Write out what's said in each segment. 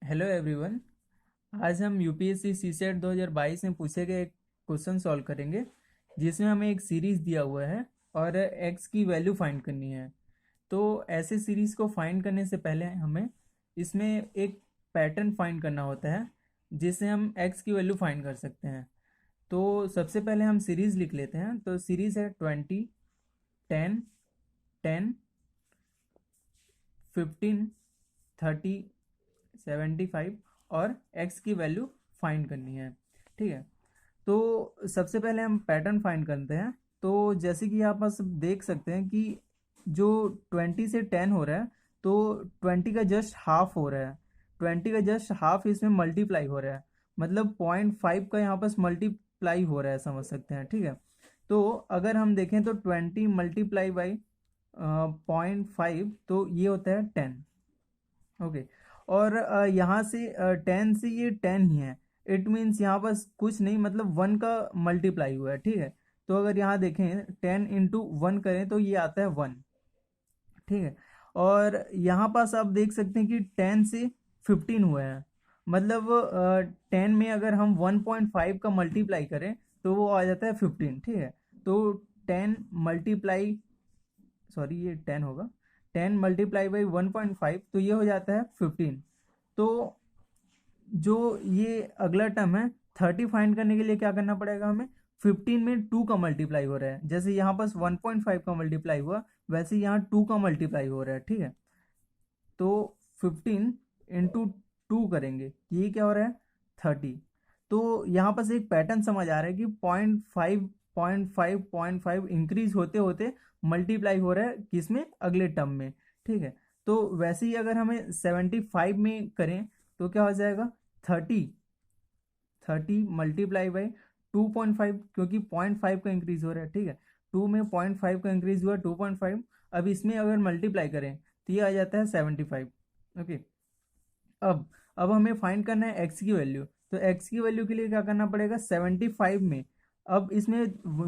Hello everyone. आज हम UPSC CSAT 2022 में पूछे गए एक क्वेश्चन सॉल्व करेंगे, जिसमें हमें एक सीरीज दिया हुआ है और एक्स की वैल्यू फाइंड करनी है। तो ऐसे सीरीज को फाइंड करने से पहले हमें इसमें एक पैटर्न फाइंड करना होता है, जिससे हम एक्स की वैल्यू फाइंड कर सकते हैं। तो सबसे पहले हम सीरीज लिख लेते हैं। तो सीरीज है 20, 10, 10, 15, 30, 75 और x की वैल्यू फाइंड करनी है। ठीक है, तो सबसे पहले हम पैटर्न फाइंड करते हैं। तो जैसे कि आप बस देख सकते हैं कि जो 20 से 10 हो रहा है, तो 20 का जस्ट हाफ हो रहा है। 20 का जस्ट हाफ इसमें मल्टीप्लाई हो रहा है, मतलब 0.5 का यहाँ पर मल्टीप्लाई हो रहा है, समझ सकते हैं। ठीक है, तो अगर हम देखें तो 20 मल्टीप्लाई बाई 0.5, तो ये होता है 10। ओके, और यहाँ से 10 से ये 10 ही है। इट मीन्स यहाँ पर कुछ नहीं, मतलब 1 का मल्टीप्लाई हुआ है। ठीक है, तो अगर यहाँ देखें 10 इंटू 1 करें तो ये आता है 1। ठीक है, और यहाँ पास आप देख सकते हैं कि 10 से 15 हुआ है, मतलब 10 में अगर हम 1.5 का मल्टीप्लाई करें तो वो आ जाता है 15। ठीक है, तो 10 मल्टीप्लाई, सॉरी ये 10 होगा, 10 मल्टीप्लाई बाई 1.5, तो ये हो जाता है 15। तो जो ये अगला टर्म है 30 फाइंड करने के लिए क्या करना पड़ेगा हमें, 15 में 2 का मल्टीप्लाई हो रहा है। जैसे यहाँ पास 1.5 का मल्टीप्लाई हुआ, वैसे यहाँ 2 का मल्टीप्लाई हो रहा है। ठीक है, तो 15 इंटू 2 करेंगे, ये क्या हो रहा है 30। तो यहाँ पास एक पैटर्न समझ आ रहा है कि 0.5 0.5 0.5 इंक्रीज होते होते मल्टीप्लाई हो रहा है किसमें, अगले टर्म में। ठीक है, तो वैसे ही अगर हमें 75 में करें तो क्या हो जाएगा 30। 30 मल्टीप्लाई बाई 2.5, क्योंकि 0.5 का इंक्रीज हो रहा है। ठीक है, 2 में 0.5 का इंक्रीज हुआ 2.5। अब इसमें अगर मल्टीप्लाई करें तो ये आ जाता है 75। ओके, अब हमें फाइंड करना है एक्स की वैल्यू। तो एक्स की वैल्यू के लिए क्या करना पड़ेगा, 75 में अब इसमें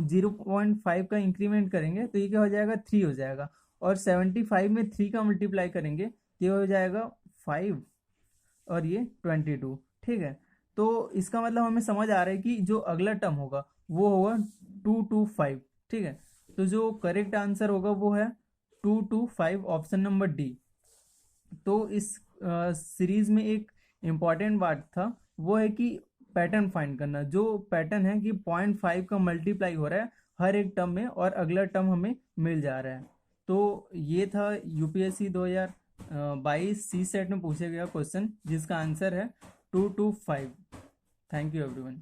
0.5 का इंक्रीमेंट करेंगे तो ये क्या हो जाएगा 3 हो जाएगा, और 75 में 3 का मल्टीप्लाई करेंगे तो ये हो जाएगा 5, और ये 22। ठीक है, तो इसका मतलब हमें समझ आ रहा है कि जो अगला टर्म होगा वो होगा 225। ठीक है, तो जो करेक्ट आंसर होगा वो है 225, ऑप्शन नंबर डी। तो इस सीरीज में एक इम्पॉर्टेंट बात था, वो है कि पैटर्न फाइंड करना। जो पैटर्न है कि 0.5 का मल्टीप्लाई हो रहा है हर एक टर्म में, और अगला टर्म हमें मिल जा रहा है। तो ये था यूपीएससी 2022 सी सेट में पूछा गया क्वेश्चन, जिसका आंसर है 225। Thank you everyone.